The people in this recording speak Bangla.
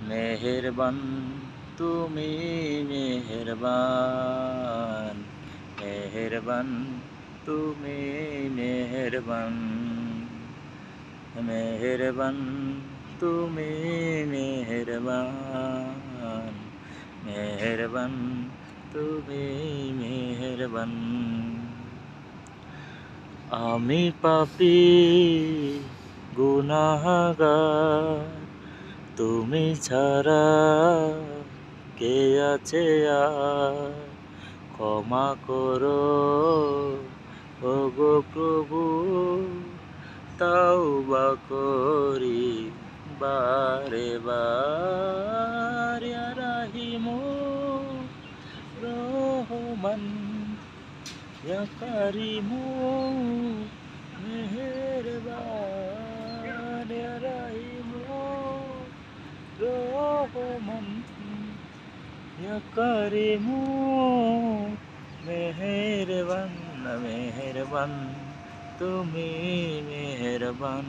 মেহেরবান তুমি মেহেরবান, মেহেরবান তুমি মেহেরবান, মেহেরবান তুমি মেহেরবান, মেহেরবান তুমি মেহেরবান। আমি পাপী গুনাহগার, তুমি ছাড়া কে আছে আর? ক্ষমা করো ওগো প্রভু, তাওবা করি বারে বার। ইয়া রাহিমু রহমান, ইয়া কারিমু মেহেরবান, ইয়া রাহিমু রহমান, ইয়া কারিমু মেহেরবান, মেহেরবান তুমি মেহেরবান।